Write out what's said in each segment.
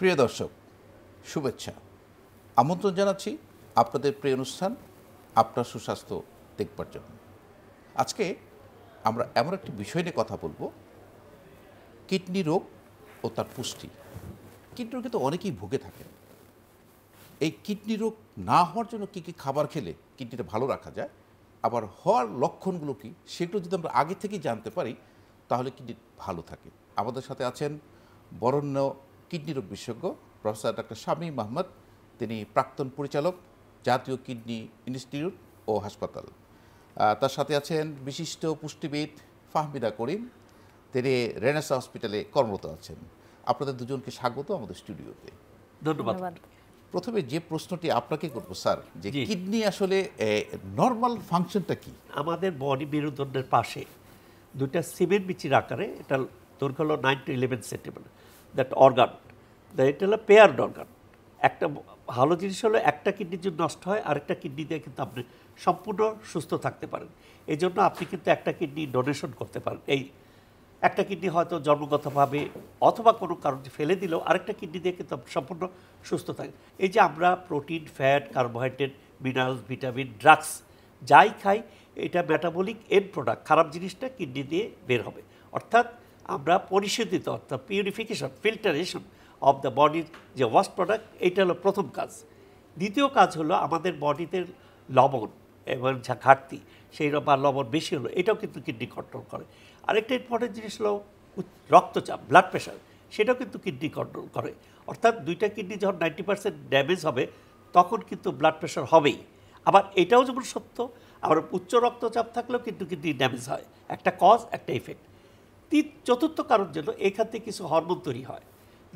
প্রিয় দর্শক, শুভেচ্ছা। আমন্ত্রণ জানাচ্ছি আপনাদের প্রিয় অনুষ্ঠান আপনার সুস্বাস্থ্য দেখবার জন্য। আজকে আমরা এমন একটি বিষয় নিয়ে কথা বলবো, কিডনি রোগ ও তার পুষ্টি। কিডনি রোগে তো অনেকেই ভুগে থাকেন। এই কিডনি রোগ না হওয়ার জন্য কী কী খাবার খেলে কিডনিটা ভালো রাখা যায়, আবার হওয়ার লক্ষণগুলো কী, সেগুলো যদি আমরা আগে থেকেই জানতে পারি তাহলে কিডনি ভালো থাকে। আমাদের সাথে আছেন বরেণ্য কিডনি রোগ বিশেষজ্ঞ প্রফেসর ডক্টর শামীম আহমদ। তিনি প্রাক্তন পরিচালক, জাতীয় কিডনি ইনস্টিটিউট ও হাসপাতাল। তার সাথে আছেন বিশিষ্ট পুষ্টিবিদ ফাহমিদা করিম। তিনি রেনেসা হসপিটালে কর্মরত আছেন। আপনাদের দুজনকে স্বাগত আমাদের স্টুডিওতে। ধন্যবাদ। প্রথমে যে প্রশ্নটি আপনাকে করবো স্যার, যে কিডনি আসলে নর্মাল ফাংশনটা কি? আমাদের বডি মেরুদণ্ডের পাশে দুইটা সিমেন্ট বিচির আকারে, এটা দৈর্ঘ্য হলো 9 to 11 সেন্টিমিটার, দ্যাট অর্গান, এটা হলো পেয়ার্ড অর্গান। একটা ভালো জিনিস হলো একটা কিডনি যদি নষ্ট হয় আরেকটা কিডনি দিয়ে কিন্তু আপনি সম্পূর্ণ সুস্থ থাকতে পারেন। এই জন্য আপনি কিন্তু একটা কিডনি ডোনেশন করতে পারেন। এই একটা কিডনি হয়তো জন্মগতভাবে অথবা কোনো কারণে ফেলে দিলেও আরেকটা কিডনি দিয়ে কিন্তু সম্পূর্ণ সুস্থ থাকে। এই যে আমরা protein, fat, carbohydrate, minerals, vitamin, drugs যাই খাই, এটা মেটাবলিক এন্ড প্রোডাক্ট, খারাপ জিনিসটা কিডনি দিয়ে বের হবে। অর্থাৎ আমরা পরিশোধিত, অর্থাৎ পিউরিফিকেশন, ফিল্টারেশন অফ দ্য বডির যে ওয়াস্ট প্রোডাক্ট, এইটা হলো প্রথম কাজ। দ্বিতীয় কাজ হলো আমাদের বডিতে লবণ এবং যা ঘাটতি, সেই বা লবণ বেশি হলো, এটাও কিন্তু কিডনি কন্ট্রোল করে। আরেকটা ইম্পর্টেন্ট জিনিস হলো রক্তচাপ, ব্লাড প্রেশার, সেটাও কিন্তু কিডনি কন্ট্রোল করে। অর্থাৎ দুইটা কিডনি যখন 90% ড্যামেজ হবে তখন কিন্তু ব্লাড প্রেশার হবেই। আবার এটাও যেমন সত্য, আবার উচ্চ রক্তচাপ থাকলেও কিন্তু কিডনি ড্যামেজ হয়। একটা কজ, একটা ইফেক্ট। চতুর্থ কারণ যেন এখান থেকে কিছু হরমোন তৈরি হয়,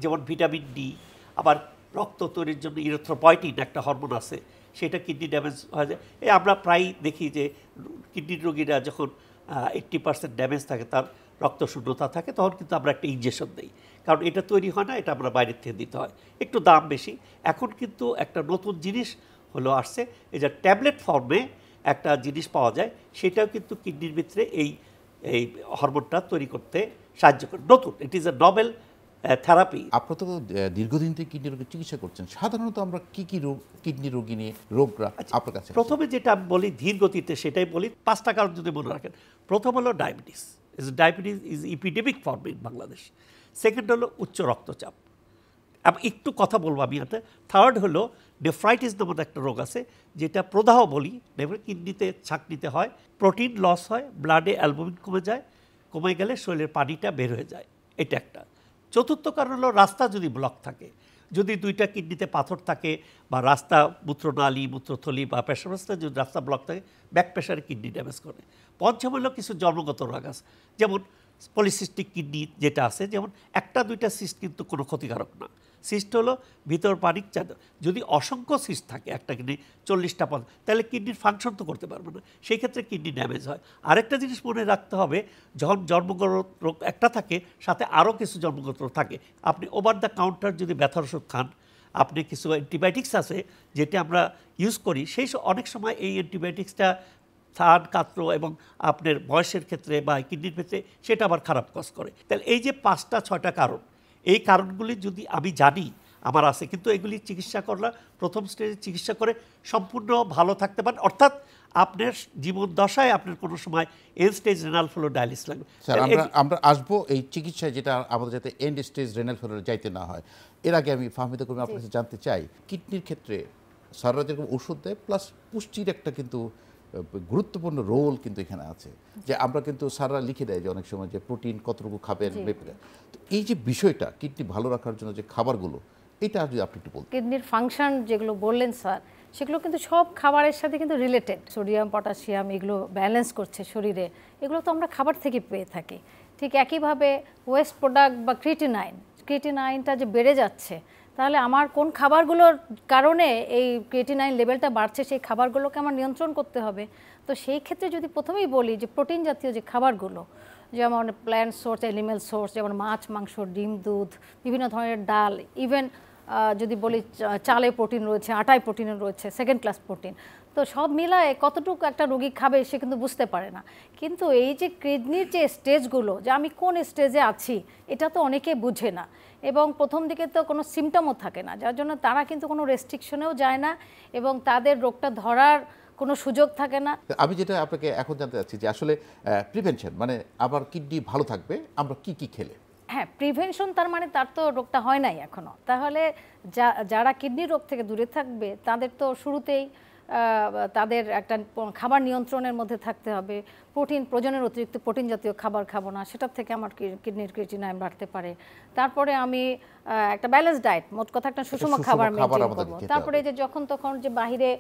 যেমন ভিটামিন ডি। আবার রক্ত তৈরির জন্য ইরিথ্রোপয়েটিন একটা হরমোন আছে, সেটা কিডনি ড্যামেজ হয়ে যায়। আমরা প্রায় দেখি যে কিডনির রোগীরা যখন 80% ড্যামেজ থাকে, তার রক্ত শূন্যতা থাকে, তখন কিন্তু আমরা একটা ইনজেকশন দিই, কারণ এটা তৈরি হয় না, এটা আমরা বাইরের থেকে দিতে হয়, একটু দাম বেশি। এখন কিন্তু একটা নতুন জিনিস হলো আসছে, এই যে ট্যাবলেট ফর্মে একটা জিনিস পাওয়া যায়, সেটাও কিন্তু কিডনির ভিতরে এই হরমোনটা তৈরি করতে সাহায্য করে। নতুন, it is a novel therapy. আপনারা তো দীর্ঘদিন থেকে কিডনি রোগের চিকিৎসা করছেন। সাধারণত আমরা কি কি রোগ, কিডনি রোগী নিয়ে রোগরা আপনার কাছে? প্রথমে যেটা আমি বলি ধীর গতিতে, সেটাই বলি। 5টা কারণ যদি মনে রাখেন। প্রথম হলো diabetes. Diabetes is epidemic form in Bangladesh. Second হলো উচ্চ রক্তচাপ। আমি একটু কথা বলবো আমি এতে। থার্ড হলো নেফ্রাইটিস নামক একটা রোগ আছে, যেটা প্রদাহ বলি, কিডনিতে ছাঁকনিতে হয়, প্রোটিন লস হয়, ব্লাডে অ্যালবুমিন কমে যায়, কমে গেলে শরীরের পানিটা বের হয়ে যায়, এটা একটা। চতুর্থ কারণ হলো রাস্তা যদি ব্লক থাকে, যদি দুইটা কিডনিতে পাথর থাকে বা রাস্তা, মূত্রনালী, মূত্রথলি বা পেশাব রাস্তায় যদি রাস্তা ব্লক থাকে, ব্যাক প্রেশারে কিডনি ড্যামেজ করে। পঞ্চম হলো কিছু জন্মগত রোগ আছে, যেমন পলিসিস্টিক কিডনি যেটা আছে, যেমন একটা দুইটা সিস্ট কিন্তু কোনো ক্ষতিকারক না। সিস্ট হলো ভিতর পানির চাদর। যদি অসংখ্য সিস্ট থাকে একটা কিডনি, 40টা পদ, তাহলে কিডনির ফাংশন তো করতে পারবে না, সেই ক্ষেত্রে কিডনি ড্যামেজ হয়। আরেকটা জিনিস মনে রাখতে হবে, যখন জন্মগত রোগ একটা থাকে, সাথে আরও কিছু জন্মগত রোগ থাকে। আপনি ওভার দ্য কাউন্টার যদি ব্যথার ওষুধ খান, আপনি কিছু অ্যান্টিবায়োটিক্স আছে যেটা আমরা ইউজ করি, সেই অনেক সময় এই অ্যান্টিবায়োটিক্সটা স্থান, কাত্র এবং আপনার বয়সের ক্ষেত্রে বা কিডনির ক্ষেত্রে সেটা আবার খারাপ কাজ করে। তাহলে এই যে 5টা 6টা কারণ, এই কারণগুলি যদি আমি জানি আমার আছে, কিন্তু এগুলি চিকিৎসা করলে প্রথম স্টেজে চিকিৎসা করে সম্পূর্ণ ভালো থাকতে পারেন। অর্থাৎ আপনার জীবন দশায় আপনার কোনো সময় এন্ড স্টেজ রেনাল ফেলো ডায়ালিসিস লাগবে। স্যার আমরা আসবো এই চিকিৎসায়, যেটা আমাদের যাতে এন্ড স্টেজ রেনাল ফেলোর যাইতে না হয়। এর আগে আমি ফাহমিদা করিম আপনার কাছে জানতে চাই, কিডনির ক্ষেত্রে স্যাররা যেরকম ওষুধ দেয়, প্লাস পুষ্টির একটা কিন্তু গুরুত্বপূর্ণ রোল কিন্তু এখানে আছে। যে আমরা কিন্তু স্যাররা লিখে দেয় যে অনেক সময় যে প্রোটিন কতটুকু খাবেন, তো এই যে বিষয়টা কিডনি ভালো রাখার জন্য যে খাবারগুলো, এটা যদি আপনি একটু বলতেন। কিডনির ফাংশন যেগুলো বললেন স্যার, সেগুলো কিন্তু সব খাবারের সাথে কিন্তু রিলেটেড। সোডিয়াম, পটাশিয়াম এগুলো ব্যালেন্স করছে শরীরে, এগুলো তো আমরা খাবার থেকে পেয়ে থাকি। ঠিক একইভাবে ওয়েস্ট প্রোডাক্ট বা ক্রিয়েটিনাইনটা যে বেড়ে যাচ্ছে, তাহলে আমার কোন খাবারগুলোর কারণে এই ক্রিয়েটিনাইন লেভেলটা বাড়ছে, সেই খাবারগুলোকে আমার নিয়ন্ত্রণ করতে হবে। তো সেই ক্ষেত্রে যদি প্রথমেই বলি যে প্রোটিন জাতীয় যে খাবারগুলো, যেমন প্ল্যান্ট সোর্স, অ্যানিম্যাল সোর্স, যেমন মাছ, মাংস, ডিম, দুধ, বিভিন্ন ধরনের ডাল, ইভেন যদি বলি চালে প্রোটিন রয়েছে, আটায় প্রোটিন রয়েছে, সেকেন্ড ক্লাস প্রোটিন। তো সব মিলায়ে কতটুকু একটা রোগী খাবে সে কিন্তু বুঝতে পারে না। কিন্তু এই যে কিডনির যে স্টেজগুলো, যে আমি কোন স্টেজে আছি, এটা তো অনেকে বুঝে না, এবং প্রথম দিকে তো কোনো সিমটমও থাকে না, যার জন্য তারা কিন্তু কোনো রেস্ট্রিকশনেও যায় না এবং তাদের রোগটা ধরার কোনো সুযোগ থাকে না। আমি যেটা আপনাকে এখন জানতে চাচ্ছি যে আসলে প্রিভেনশন মানে আমার কিডনি ভালো থাকবে আমরা কি কি খেলে? হ্যাঁ, প্রিভেনশন তার মানে তার তো রোগটা হয় নাই এখনো, তাহলে যারা কিডনি রোগ থেকে দূরে থাকবে তাদের তো শুরুতেই তাদের একটা খাবার নিয়ন্ত্রণের মধ্যে থাকতে হবে। প্রয়োজনের অতিরিক্ত প্রোটিন জাতীয় খাবার খাবো না, সেটার থেকে আমার কিডনির ক্রিয়েটিনাইন বাড়তে পারে। তারপরে আমি একটা ব্যালেন্স ডায়েট, মোট কথা একটা সুষম খাবার মেনটেন করবো। তারপরে যে যখন তখন যে বাহিরে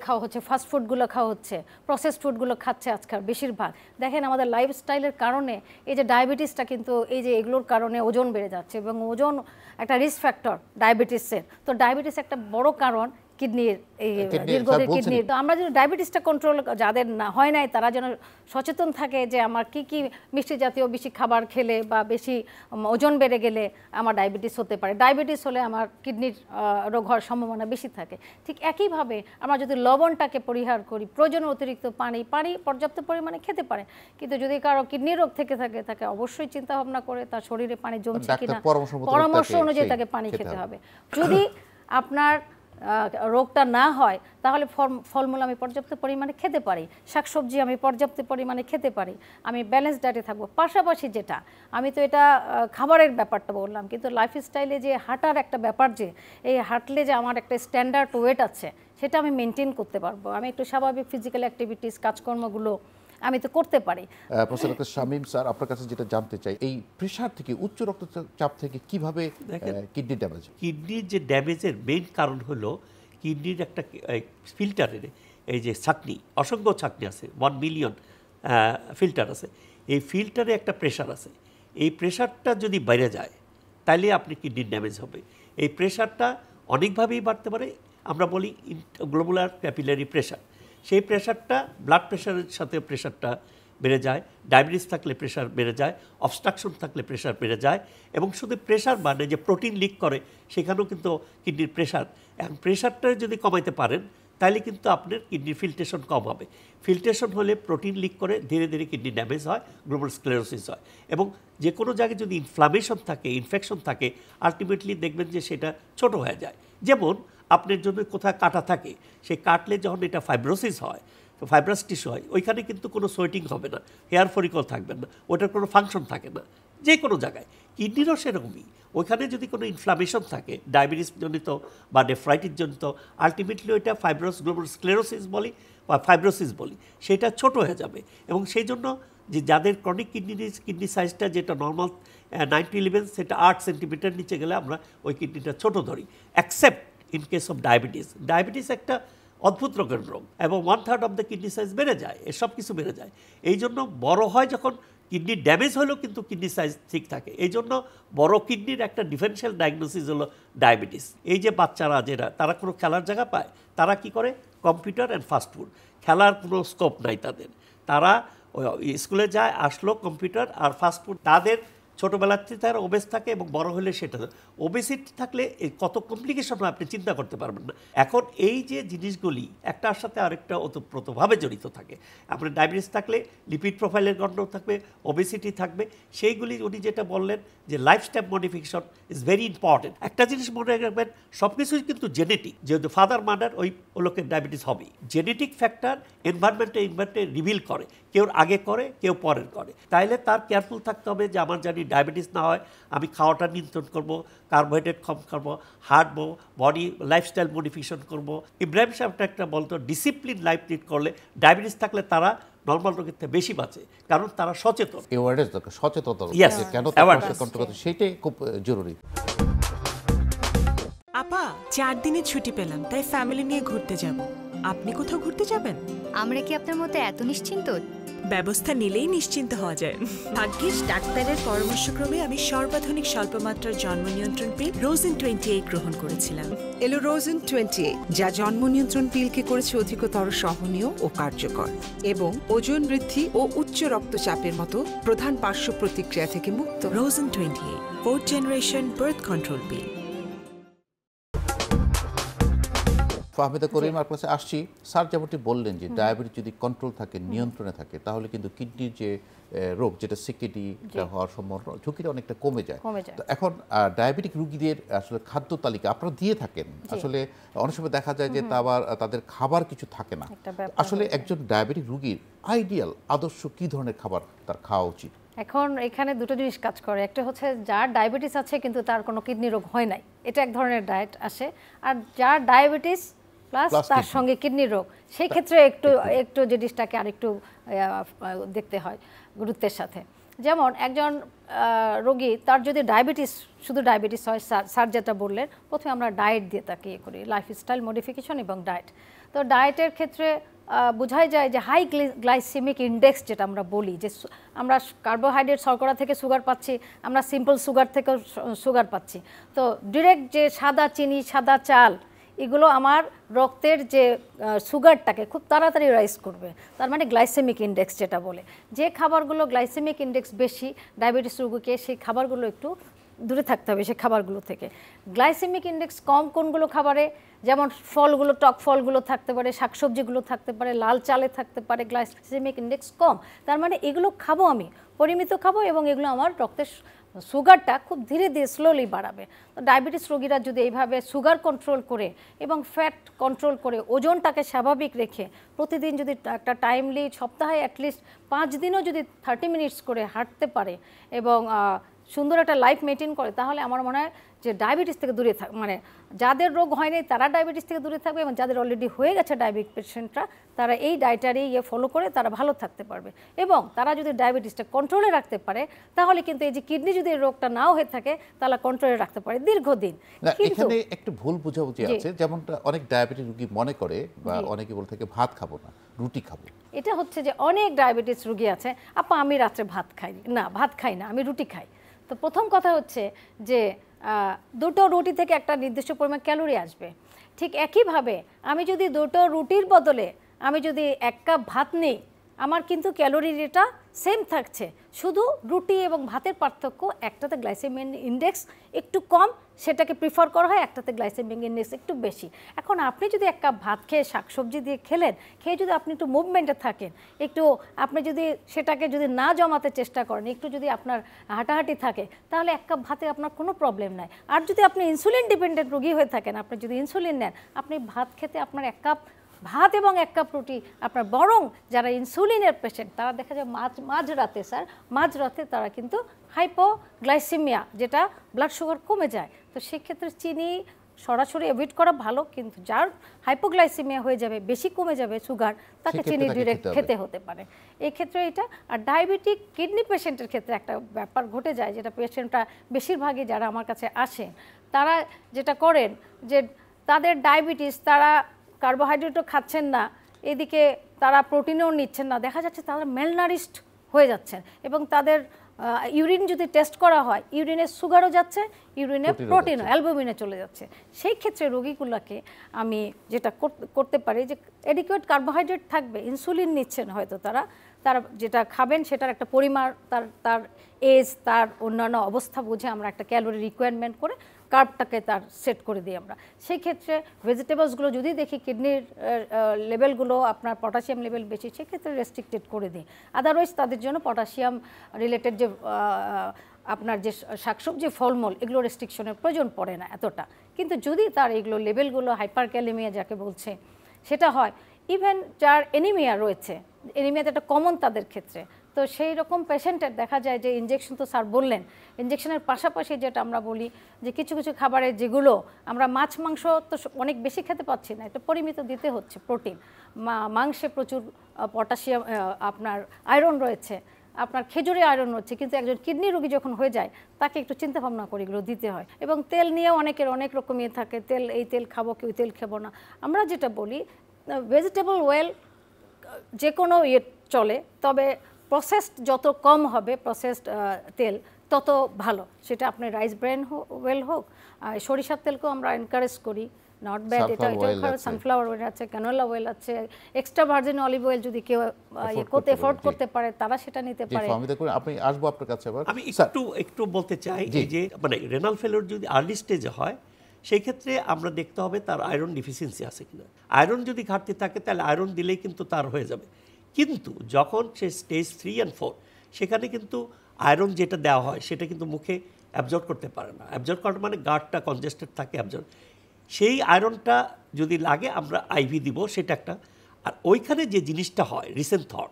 খাওয়া হচ্ছে, ফাস্ট ফুডগুলো খাওয়া হচ্ছে, প্রসেসড ফুডগুলো খাচ্ছে আজকাল বেশিরভাগ, দেখেন আমাদের লাইফস্টাইলের কারণে এই যে ডায়াবেটিসটা কিন্তু এই যে এগুলোর কারণে ওজন বেড়ে যাচ্ছে, এবং ওজন একটা রিস্ক ফ্যাক্টর ডায়াবেটিসের। তো ডায়াবেটিস একটা বড় কারণ কিডনির, এই দীর্ঘদিন কিডনির। তো আমরা যদি ডায়াবেটিসটা কন্ট্রোল, যাদের না হয় নাই তারা যেন সচেতন থাকে যে আমার কি কি মিষ্টি জাতীয় বেশি খাবার খেলে বা বেশি ওজন বেড়ে গেলে আমার ডায়াবেটিস হতে পারে, ডায়াবেটিস হলে আমার কিডনির রোগ হওয়ার সম্ভাবনা বেশি থাকে। ঠিক একইভাবে আমরা যদি লবণটাকে পরিহার করি, প্রয়োজনের অতিরিক্ত পানি পর্যাপ্ত পরিমাণে খেতে পারে, কিন্তু যদি কারো কিডনি রোগ থেকে থাকে তাকে অবশ্যই চিন্তা ভাবনা করে তার শরীরে পানি জমছে কিনা পরামর্শ অনুযায়ী তাকে পানি খেতে হবে। যদি আপনার রোগটা না হয় তাহলে ফলমূল আমি পর্যাপ্ত পরিমাণে খেতে পারি, শাকসবজি আমি পর্যাপ্ত পরিমাণে খেতে পারি, আমি ব্যালেন্স ডায়েটে থাকবো। পাশাপাশি যেটা আমি তো এটা খাবারের ব্যাপারটা বললাম, কিন্তু লাইফস্টাইলে যে হাঁটার একটা ব্যাপার, যে এই হাঁটলে যে আমার একটা স্ট্যান্ডার্ড ওয়েট আছে সেটা আমি মেনটেন করতে পারবো, আমি একটু স্বাভাবিক ফিজিক্যাল অ্যাক্টিভিটিস কাজকর্মগুলো আমি তো করতে পারি। প্রফেসর ডক্টর শামীম স্যার, আপনার কাছে যেটা জানতে চাই, এই প্রেশার থেকে, উচ্চ রক্তচাপ থেকে কিভাবে কিডনি ড্যামেজ? কিডনির যে ড্যামেজের মেইন কারণ হলো কিডনির একটা ফিল্টারের, এই যে ছাঁকনি, অসংখ্য ছাঁকনি আছে, 1 মিলিয়ন ফিল্টার আছে, এই ফিল্টারে একটা প্রেশার আছে। এই প্রেশারটা যদি বাইরে যায় তাহলে আপনি কিডনির ড্যামেজ হবে। এই প্রেশারটা অনেকভাবেই বাড়তে পারে, আমরা বলি গ্লোবুলার ক্যাপিলারি প্রেশার। সেই প্রেশারটা ব্লাড প্রেশারের সাথে প্রেশারটা বেড়ে যায়, ডায়াবেটিস থাকলে প্রেশার বেড়ে যায়, অবস্ট্রাকশন থাকলে প্রেশার বেড়ে যায়, এবং শুধু প্রেশার মানে যে প্রোটিন লিক করে সেখানেও কিন্তু কিডনির প্রেশার, এখন প্রেশারটা যদি কমাইতে পারেন তাহলে কিন্তু আপনার কিডনির ফিল্ট্রেশন কম হবে। ফিল্ট্রেশন হলে প্রোটিন লিক করে ধীরে ধীরে কিডনি ড্যামেজ হয়, গ্লোবাল স্ক্লেরোসিস হয়, এবং যে কোনো জায়গায় যদি ইনফ্লামেশন থাকে, ইনফেকশন থাকে, আলটিমেটলি দেখবেন যে সেটা ছোট হয়ে যায়। যেমন আপনার জন্য কোথায় কাটা থাকে, সেই কাটলে যখন এটা ফাইব্রোসিস হয়, ফাইব্রাস টিস্যু হয়, ওইখানে কিন্তু কোনো সোয়েটিং হবে না, হেয়ার ফলিকল থাকবে না, ওটার কোনো ফাংশন থাকে না, যে কোনো জায়গায়। কিডনিরও সেরকমই, ওইখানে যদি কোনো ইনফ্লামেশন থাকে, ডায়াবেটিস জনিত বা নেফ্রাইটিস জনিত, আলটিমেটলি ওইটা ফাইব্রোস গ্লোবাল স্ক্লেরোসিস বলি বা ফাইব্রোসিস বলি, সেটা ছোট হয়ে যাবে। এবং সেই জন্য যে যাদের ক্রনিক কিডনি সাইজটা যেটা নর্মাল 9-11, সেটা 8 সেন্টিমিটার নিচে গেলে আমরা ওই কিডনিটা ছোট ধরি, accept in case of diabetes. Diabetes একটা অদ্ভুত রোগের রোগ, এবং 1/3 অফ দ্য কিডনি সাইজ বেড়ে যায়, এসব কিছু বেড়ে যায়। এই জন্য বড় হয় যখন কিডনি ড্যামেজ হলেও কিন্তু কিডনি সাইজ ঠিক থাকে। এই জন্য বড় কিডনির একটা ডিফারেন্সিয়াল ডায়াগনোসিস হলো ডায়াবেটিস। এই যে বাচ্চারা তারা কোনো খেলার জায়গা পায়, তারা কি করে, কম্পিউটার অ্যান্ড ফাস্টফুড, খেলার কোনো স্কোপ নাই তাদের, তারা স্কুলে যায়, আসলো কম্পিউটার আর ফাস্টফুড, তাদের ছোটোবেলার থেকে তারা ওবেস থাকে, এবং বড় হলে সেটা ওবেসিটি থাকলে কত কমপ্লিকেশন হয় আপনি চিন্তা করতে পারবেন না। এখন এই যে জিনিসগুলি একটার সাথে আরেকটা ওতপ্রোতভাবে জড়িত থাকে। আপনার ডায়াবেটিস থাকলে লিপিড প্রোফাইলের গণ্ডগোল থাকবে, ওবেসিটি থাকবে, সেইগুলি উনি যেটা বললেন যে lifestyle modification is very important. একটা জিনিস মনে রাখবেন, সব কিছুই কিন্তু জেনেটিক, যেহেতু ফাদার মাদার ওই লোকের ডায়াবেটিস হবেই। জেনেটিক ফ্যাক্টর এনভায়রনমেন্টে রিভিল করে, কেউ আগে করে কেউ পরের করে, তাইলে তার কেয়ারফুল থাকতে হবে যে আমার জানি ডায়াবেটিস না হয়, আমি খাওয়াটা নিয়ন্ত্রণ করব, কার্বোহাইড্রেট কম খাবো, হাঁটবো, বডি লাইফস্টাইল মডিফিকেশন করব। ইব্রাহিম সাহেব একটা বলতো, ডিসিপ্লিন লাইফ লিড করলে ডায়াবেটিস থাকলে তারা নর্মাল রোগের থেকে বেশি বাঁচে, কারণ তারা সচেতন। অ্যাওয়ারনেস দরকার, সচেতনতা, কেন সেটাই খুব জরুরি। আপা 4 দিনের ছুটি পেলাম, তাই ফ্যামিলি নিয়ে ঘুরতে যাব। আপনি কোথাও ঘুরতে যাবেন? আমরা কি আপনার মতো এত নিশ্চিন্ত? ব্যবস্থা নিলেই নিশ্চিন্ত হওয়া যায়। ভাগ্যিস ডাক্তারের পরামর্শক্রমে আমি সর্বাধুনিক স্বল্পমাত্রার জন্ম নিয়ন্ত্রণ পিল রোজেন 28 গ্রহণ করেছিলাম। এলো রোজেন 28, যা জন্ম নিয়ন্ত্রণ পিলকে করেছে অধিকতর সহনীয় ও কার্যকর, এবং ওজন বৃদ্ধি ও উচ্চ রক্তচাপের মতো প্রধান পার্শ্ব প্রতিক্রিয়া থেকে মুক্ত। রোজেন 28 4th generation birth control pill. Fahmida Karim আপনার কাছে আসছি। স্যার যেমনটি বললেন যে ডায়াবেটিস যদি কন্ট্রোল থাকে, নিয়ন্ত্রণে থাকে, তাহলে কিন্তু কিডনির যে রোগ যেটা সিকিডি হওয়ার সম্ভাবনা ঝুঁকিটা অনেকটা কমে যায়। তো এখন ডায়াবেটিক রোগীদের আসলে খাদ্য তালিকা আপনারা দিয়ে থাকেন, আসলে অনেক সময় দেখা যায় যে তাদের খাবার কিছু থাকে না। আসলে একজন ডায়াবেটিক রোগীর আইডিয়াল আদর্শ কি ধরনের খাবার তার খাওয়া উচিত? এখন এখানে দুটো জিনিস কাজ করে, একটা হচ্ছে যার ডায়াবেটিস আছে কিন্তু তার কোনো কিডনি রোগ হয় নাই, এটা এক ধরনের ডায়েট আসে। আর যার ডায়াবেটিস প্লাস তার সঙ্গে কিডনি রোগ, সেই ক্ষেত্রে একটু জিনিসটাকে আরেকটু দেখতে হয় গুরুত্বের সাথে। যেমন একজন রোগী তার যদি শুধু ডায়াবেটিস হয়, স্যার যেটা বললেন, প্রথমে আমরা ডায়েট দিয়ে তাকে করি, লাইফস্টাইল মডিফিকেশন এবং ডায়েট। তো ডায়েটের ক্ষেত্রে বোঝাই যায় যে হাই গ্লাইসেমিক ইন্ডেক্স যেটা আমরা বলি, যে আমরা কার্বোহাইড্রেট শর্করা থেকে সুগার পাচ্ছি, আমরা সিম্পল সুগার থেকেও সুগার পাচ্ছি। তো ডিরেক্ট যে সাদা চিনি, সাদা চাল, এগুলো আমার রক্তের যে সুগারটাকে খুব তাড়াতাড়ি রাইজ করবে। তার মানে গ্লাইসেমিক ইন্ডেক্স যেটা বলে, যে খাবারগুলো গ্লাইসেমিক ইন্ডেক্স বেশি ডায়াবেটিস রোগীকে, সেই খাবারগুলো একটু দূরে থাকতে হবে সেই খাবারগুলো থেকে। গ্লাইসেমিক ইন্ডেক্স কম কোনগুলো খাবারে, যেমন ফলগুলো, টক ফলগুলো থাকতে পারে, শাকসবজিগুলো থাকতে পারে, লাল চালে থাকতে পারে, গ্লাইসেমিক ইন্ডেক্স কম। তার মানে এগুলো খাবো, আমি পরিমিত খাবো, এবং এগুলো আমার রক্তের সুগারটা খুব ধীরে ধীরে স্লোলি বাড়াবে। তো ডায়াবেটিস রোগীরা যদি এইভাবে সুগার কন্ট্রোল করে এবং ফ্যাট কন্ট্রোল করে ওজনটাকে স্বাভাবিক রেখে প্রতিদিন যদি একটা টাইমলি, সপ্তাহে অ্যাটলিস্ট 5 দিনও যদি 30 মিনিটস করে হাঁটতে পারে এবং সুন্দর একটা লাইফ মেনটেন করে, তাহলে আমার মনে হয় যে ডায়াবেটিস থেকে দূরে মানে যাদের রোগ হয়নি তারা ডায়াবেটিস থেকে দূরে থাকবে, এবং যাদের অলরেডি হয়ে গেছে ডায়াবেটিক পেশেন্টরা, তারা এই ডায়েটারি ফলো করে তারা ভালো থাকতে পারবে। এবং তারা যদি ডায়াবেটিসটা কন্ট্রোলে রাখতে পারে, তাহলে কিন্তু এই যে কিডনি যদি রোগটা নাও হয়ে থাকে, তাহলে কন্ট্রোলে রাখতে পারে দীর্ঘদিন। এখানে একটু ভুল বোঝাবুঝি আছে, যেমনটা অনেক ডায়াবেটিস রোগী মনে করে, বা অনেকে বলে থাকে ভাত খাবো না, রুটি খাবো। এটা হচ্ছে যে অনেক ডায়াবেটিস রোগী আছে, আপা আমি রাত্রে ভাত খাই না, আমি রুটি খাই। তো প্রথম কথা হচ্ছে যে দুটো রুটি থেকে একটা নির্দিষ্ট পরিমাণ ক্যালোরি আসবে। ঠিক একইভাবে আমি যদি দুটো রুটির বদলে আমি যদি 1 কাপ ভাত নিই, আমার কিন্তু ক্যালোরি রেটটা সেম থাকছে, শুধু রুটি এবং ভাতের পার্থক্য, একটাতে গ্লাইসেমিক ইন্ডেক্স একটু কম, সেটাকে প্রিফার করা হয়, একটাতে গ্লাইসেমিক ইন্ডেক্স একটু বেশি। এখন আপনি যদি 1 কাপ ভাত খেয়ে শাকসবজি দিয়ে খেয়ে যদি আপনি একটু মুভমেন্টে থাকেন, একটু আপনি যদি সেটাকে যদি না জমাতে চেষ্টা করেন, একটু যদি আপনার হাঁটাহাঁটি থাকে, তাহলে 1 কাপ ভাতে আপনার কোনো প্রবলেম নাই। আর যদি আপনি ইনসুলিন ডিপেন্ডেন্ট রোগী হয়ে থাকেন, আপনি যদি ইনসুলিন নেন, আপনি ভাত খেতে আপনার 1 কাপ ভাত এবং 1 কাপ রুটি আপনার, বরং যারা ইনসুলিনের পেশেন্ট তারা দেখা যায় মাঝরাতে তারা কিন্তু হাইপোগ্লাইসেমিয়া, যেটা ব্লাড সুগার কমে যায়। তো সেক্ষেত্রে চিনি সরাসরি অ্যাভয়েড করা ভালো, কিন্তু যার হাইপোগ্লাইসেমিয়া হয়ে যাবে, বেশি কমে যাবে সুগার, তাকে চিনি ডিরেক্ট খেতে হতে পারে। এই ক্ষেত্রে এটা। আর ডায়াবেটিক কিডনি পেশেন্টের ক্ষেত্রে একটা ব্যাপার ঘটে যায়, যেটা পেশেন্টরা বেশিরভাগই যারা আমার কাছে আসেন, তারা যেটা করেন যে তাদের ডায়াবেটিস, তারা কার্বোহাইড্রেটও খাচ্ছেন না, এদিকে তারা প্রোটিনও নিচ্ছেন না, দেখা যাচ্ছে তারা ম্যালনারিশড হয়ে যাচ্ছেন, এবং তাদের ইউরিন যদি টেস্ট করা হয়, ইউরিনে সুগারও যাচ্ছে, ইউরিনে প্রোটিনও, অ্যালবুমিনে চলে যাচ্ছে। সেই ক্ষেত্রে রোগীগুলোকে আমি যেটা করতে পারি যে এডিকুয়েট কার্বোহাইড্রেট থাকবে, ইনসুলিন নিচ্ছেন হয়তো তারা যেটা খাবেন সেটার একটা পরিমাণ, তার এজ, তার অন্যান্য অবস্থা বুঝে আমরা একটা ক্যালোরি রিকোয়ারমেন্ট করে কার্বটাকে তার সেট করে দিই আমরা। সেই ক্ষেত্রে ভেজিটেবলসগুলো যদি দেখি কিডনির লেভেলগুলো আপনার পটাশিয়াম লেভেল বেশি, সেক্ষেত্রে রেস্ট্রিক্টেড করে দিই। আদারওয়াইজ তাদের জন্য পটাশিয়াম রিলেটেড যে আপনার যে শাকসবজি, ফলমূল, এগুলো রেস্ট্রিকশনের প্রয়োজন পড়ে না এতটা। কিন্তু যদি তার এগুলো লেভেলগুলো হাইপারক্যালেমিয়া যাকে বলছে সেটা হয়, ইভেন যার এনিমিয়া রয়েছে, এনিমিয়াতে একটা কমন তাদের ক্ষেত্রে, তো সেই রকম পেশেন্টের দেখা যায় যে ইনজেকশন, তো স্যার বললেন ইনজেকশনের পাশাপাশি যেটা আমরা বলি যে কিছু কিছু খাবারে যেগুলো আমরা মাছ মাংস তো অনেক বেশি খেতে পাচ্ছি না, এটা পরিমিত দিতে হচ্ছে প্রোটিন, মাংসে প্রচুর পটাশিয়াম, আপনার আয়রন রয়েছে, আপনার খেজুরে আয়রন হচ্ছে, কিন্তু একজন কিডনি রোগী যখন হয়ে যায় তাকে একটু চিন্তা ভাবনা করে এগুলো দিতে হয়। এবং তেল নিয়েও অনেকের অনেক রকম থাকে, এই তেল খাবো, কেউ তেল খাবো না। আমরা যেটা বলি ভেজিটেবল ওয়েল যে কোনো চলে, তবে প্রসেসড যত কম হবে প্রসেসড তেল তত ভালো, সেটা আপনি রাইস ব্রেন ওয়েল হোক, সরিষার তেলকেও আমরা এনকারেজ করি, নট ব্যাড, এটা সানফ্লাওয়ার অয়েল আছে, ক্যানোলা অয়েল আছে, এক্সট্রা ভার্জিন অলিভ অয়েল যদি কেউ এফোর্ড করতে পারে তারা সেটা নিতে পারে। আপনি আসবো আপনার কাছে আবার। আমি একটু বলতে চাই যে মানে রেনাল ফেলিওর যদি আর্লি স্টেজে হয়, সেই ক্ষেত্রে আমরা দেখতে হবে তার আয়রন ডিফিসিয়েন্সি আছে কিনা। আয়রন যদি ঘাটতি থাকে তাহলে আয়রন দিলেই কিন্তু তার হয়ে যাবে। কিন্তু যখন সে স্টেজ 3 and 4 সেখানে কিন্তু আয়রন যেটা দেওয়া হয় সেটা কিন্তু মুখে অ্যাবজর্ব করতে পারে না। অ্যাবজর্ব করা মানে গার্ডটা কনজেস্টেড থাকে, অ্যাবজর্ব। সেই আয়রনটা যদি লাগে আমরা আইভি দিব, সেটা একটা। আর ওইখানে যে জিনিসটা হয় রিসেন্ট থট,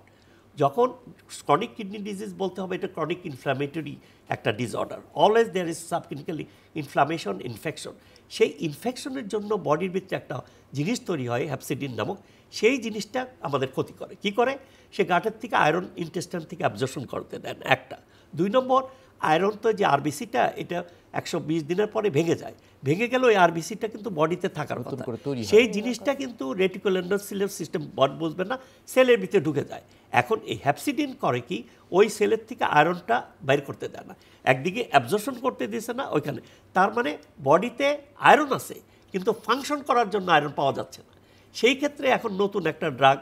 যখন ক্রনিক কিডনি ডিজিজ বলতে হবে এটা ক্রনিক ইনফ্ল্যামেটরি একটা disorder, always there is subclinically inflammation, infection. সেই ইনফেকশনের জন্য বডির ভিতরে একটা জিনিস তৈরি হয় হ্যাপসিডিন নামক, সেই জিনিসটা আমাদের ক্ষতি করে। কি করে? সে গাটের থেকে আয়রন ইন্টেস্টাইন থেকে অ্যাবজর্পশন করতে দেন, একটা। 2 নম্বর, আয়রন তো যে আরবিসিটা এটা 120 দিনের পরে ভেঙে যায়, ভেঙে গেল ওই আরবিসিটা কিন্তু বডিতে থাকার কথা, সেই জিনিসটা কিন্তু রেটিকুলার এন্ডোথেলিয়াল সিস্টেম বড বুঝবে না, সেলের ভিতরে ঢুকে যায়। এখন এই হ্যাপসিডিন করে কি, ওই সেলের থেকে আয়রনটা বাইর করতে দেয় না, একদিকে অ্যাবজর্পশন করতে দিয়েছে না ওইখানে। তার মানে বডিতে আয়রন আছে কিন্তু ফাংশন করার জন্য আয়রন পাওয়া যাচ্ছে না। সেই ক্ষেত্রে এখন নতুন একটা ড্রাগ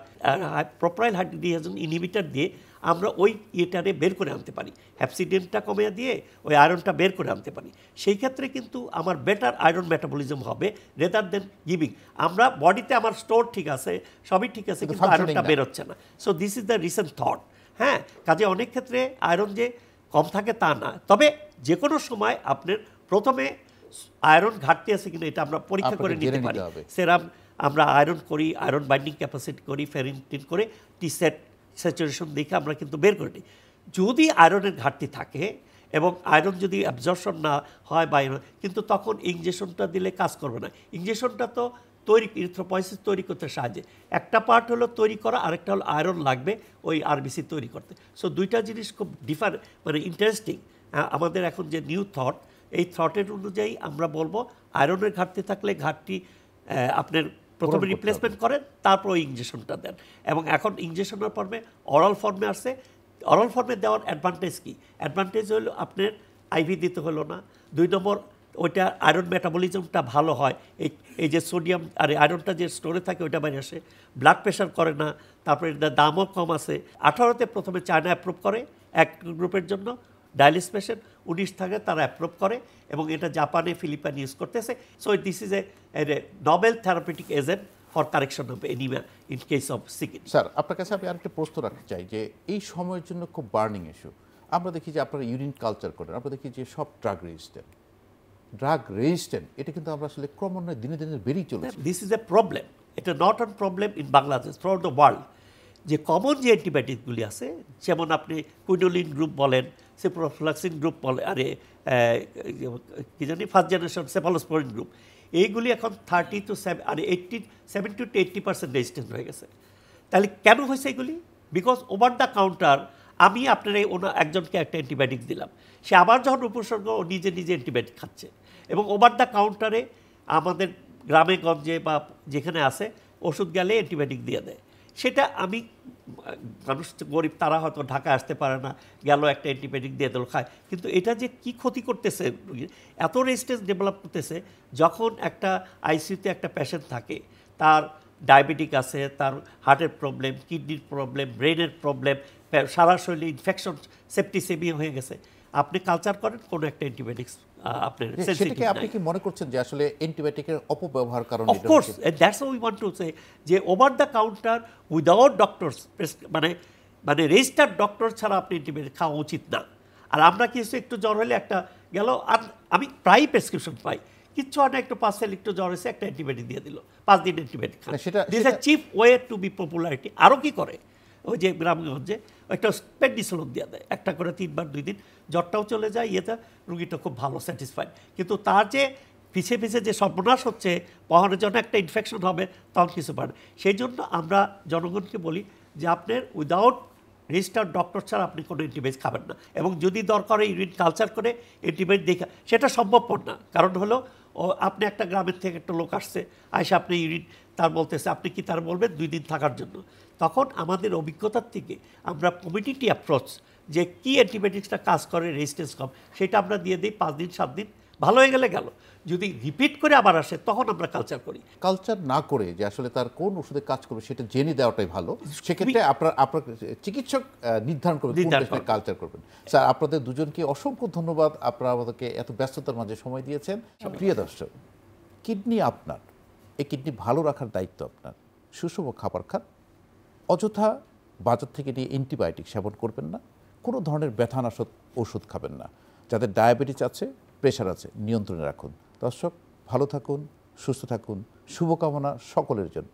প্রোপাইল হাইড্রোডিয়াজোন ইনহিবিটর দিয়ে আমরা ওই ইয়েটারে বের করে আনতে পারি, হ্যাপসিডেনটা কমিয়ে দিয়ে ওই আয়রনটা বের করে আনতে পারি। সেই ক্ষেত্রে কিন্তু আমার বেটার আয়রন মেটাবলিজম হবে রেদার দেন গিভিং। আমরা বডিতে আমার স্টোর ঠিক আছে, সবই ঠিক আছে, কিন্তু আয়রনটা বের হচ্ছে না। So this is the recent thought. হ্যাঁ, কাজে অনেক ক্ষেত্রে আয়রন যে কম থাকে তা না, তবে যে কোনো সময় আপনার প্রথমে আয়রন ঘাটতি আছে কিনা এটা আমরা পরীক্ষা করে নিতে পারি। সেরাম আমরা আয়রন করি, আয়রন বাইন্ডিং ক্যাপাসিটি করি, ফেরিনটিন করে টি-সেট স্যাচুরেশন দেখে আমরা কিন্তু বের করে নিই। যদি আয়রনের ঘাটতি থাকে এবং আয়রন যদি অ্যাবজর্পশন না হয় বা, কিন্তু তখন ইনজেকশনটা দিলে কাজ করবে না। ইনজেকশনটা তো তৈরি ইরিথ্রোপয়েসিস তৈরি করতে সাহায্যে, একটা পার্ট হলো তৈরি করা, আরেকটা হলো আয়রন লাগবে ওই আরবিসি তৈরি করতে। সো দুইটা জিনিস খুব মানে ইন্টারেস্টিং। আমাদের এখন যে নিউ থট, এই থটের অনুযায়ী আমরা বলবো আয়রনের ঘাটতি থাকলে ঘাটতি আপনার প্রথমে রিপ্লেসমেন্ট করেন, তারপর ওই ইনজেকশনটা দেন। এবং এখন ইনজেকশনের ফর্মে অরাল ফর্মে আসছে। অরাল ফর্মে দেওয়ার অ্যাডভান্টেজ কি? অ্যাডভান্টেজ হলো আপনার আইভি দিতে হলো না। 2 নম্বর, ওইটা আয়রন মেটাবলিজমটা ভালো হয়, এই যে সোডিয়াম আর আয়রনটা যে স্টোরে থাকে ওইটা বাইরে আসে, ব্লাড প্রেশার করে না, তারপরে এটার দামও কম আছে। 18তে প্রথমে চায়না অ্যাপ্রুভ করে এক গ্রুপের জন্য, ডায়ালিস পেশেন্ট 19 থাকে তারা অ্যাপ্রুভ করে, এবং এটা জাপানে ফিলিপাইন ইউজ করতেছে। So this is a Nobel therapeutic agent for correction of anaemia in case of Sikkim. Sir, আপনার কাছে আমি আরেকটা প্রশ্ন রাখতে চাই যে এই সময়ের জন্য খুব বার্নিং ইস্যু। আমরা দেখি যে আপনারা ইউরিন কালচার করেন, আমরা দেখি যে সব ড্রাগ রেজিস্ট্যান্ট, এটা কিন্তু আমরা আসলে ক্রমান্বয়ে দিনে দিনে বেড়েই চলেছে। দিস ইজ এ প্রবলেম, এটা not on problem in Bangladesh, through out the world. যে কমন যে অ্যান্টিবায়োটিকগুলি আছে, যেমন আপনি কুইনোলিন গ্রুপ বলেন, সেপ্রোফ্লক্সিন গ্রুপ বলে, আরে কি জানি ফার্স্ট জেনারেশন সেফালোস্পোরিন গ্রুপ, এইগুলি এখন 30 to 70% রেজিস্ট্যান্ট হয়ে গেছে। তাহলে কেন হয়েছে এগুলি? বিকজ ওভার দ্য কাউন্টার আমি আপনার একজনকে একটা অ্যান্টিবায়োটিক দিলাম, সে আবার যখন উপসর্গ ও নিজে অ্যান্টিবায়োটিক খাচ্ছে, এবং ওভার দ্য কাউন্টারে আমাদের গ্রামে গঞ্জে বা যেখানে আছে ওষুধ গেলে অ্যান্টিবায়োটিক দিয়ে দেয়। সেটা আমি মানুষ গরিব, তারা হয়তো ঢাকা আসতে পারে না, গেল একটা অ্যান্টিবায়োটিক দিয়ে দিল, খায়। কিন্তু এটা যে কি ক্ষতি করতেছে, এত রেজিস্ট্যান্স ডেভেলপ করতেছে। যখন একটা আইসিইউতে একটা পেশেন্ট থাকে, তার ডায়াবেটিক আছে, তার হার্টের প্রবলেম, কিডনির প্রবলেম, ব্রেনের প্রবলেম, সারা শরীরে ইনফেকশন, সেপ্টিসেমিয়া হয়ে গেছে, আপনি কালচার করেন কোনো একটা অ্যান্টিবায়োটিক্স আপনার সেটাকে আপনি কি মনে করছেন যে আসলে অ্যান্টিবায়োটিকের অপব্যবহার কারণে? Of course, that's we want to say, যে over the counter without doctors, মানে রেজিস্টার্ড ডক্টর ছাড়া আপনি অ্যান্টিবায়োটিক খাওয়া উচিত না। আর আমরা কিছু একটু জ্বর হলে একটা গেল, আর আমি প্রায় প্রেসক্রিপশন পাই, কিচ্ছু হয় না, একটু পার্সেল একটু জ্বর হয়েছে, একটা অ্যান্টিবায়োটিক দিয়ে দিল, 5 দিন অ্যান্টিবায়োটিক খান। This a cheap way to be popularity. আরও কি করে, ওই যে গ্রামগঞ্জে একটা পেনিসিলিন দিয়ে দেয়, একটা করে 3 বার 2 দিন, জ্বরটাও চলে যায়, ইয়েটা রুগীটা খুব ভালো স্যাটিসফাইড। কিন্তু তার যে পিছে যে সর্বনাশ হচ্ছে, পহরের জন্য একটা ইনফেকশন হবে, তখন কিছু পারে। সেই জন্য আমরা জনগণকে বলি যে আপনার উইদাউট রেজিস্টার্ড ডক্টর ছাড়া আপনি কোনো অ্যান্টিবায়োটিক খাবেন না, এবং যদি দরকার হয় ইউরিন কালচার করে অ্যান্টিবায়োটিক দেখা, সেটা সম্ভবপর না। কারণ হলো আপনি একটা গ্রামের থেকে একটা লোক আসছে, আইসা আপনি ইউরিন তার বলতেছে, আপনি কি তার বলবেন 2 দিন থাকার জন্য? তখন আমাদের অভিজ্ঞতার থেকে আমরা কমিউনিটি অ্যাপ্রোচ, যে কী অ্যান্টিবায়োটিক্সটা কাজ করে, রেজিস্ট্যান্স কম, সেটা আমরা দিয়ে দিই 5 দিন 7 দিন, ভালো হয়ে গেলে গেল। যদি রিপিট করে আবার আসে তখন আমরা কালচার করি। কালচার না করে যে আসলে তার কোন ওষুধে কাজ করবে সেটা জেনে দেওয়াটাই ভালো। সেক্ষেত্রে আপনার চিকিৎসক নির্ধারণ করবেন কালচার করবেন। স্যার, আপনাদের দুজনকে অসংখ্য ধন্যবাদ, আপনারা আমাদেরকে এত ব্যস্ততার মাঝে সময় দিয়েছেন। প্রিয় দর্শক, কিডনি আপনার, এই কিডনি ভালো রাখার দায়িত্ব আপনার। সুষম খাবার খান, অযথা বাজার থেকে নিয়ে অ্যান্টিবায়োটিক সেবন করবেন না, কোনো ধরনের ব্যথানাশক ওষুধ খাবেন না। যাদের ডায়াবেটিস আছে, প্রেশার আছে, নিয়ন্ত্রণে রাখুন। দর্শক, ভালো থাকুন, সুস্থ থাকুন, শুভকামনা সকলের জন্য।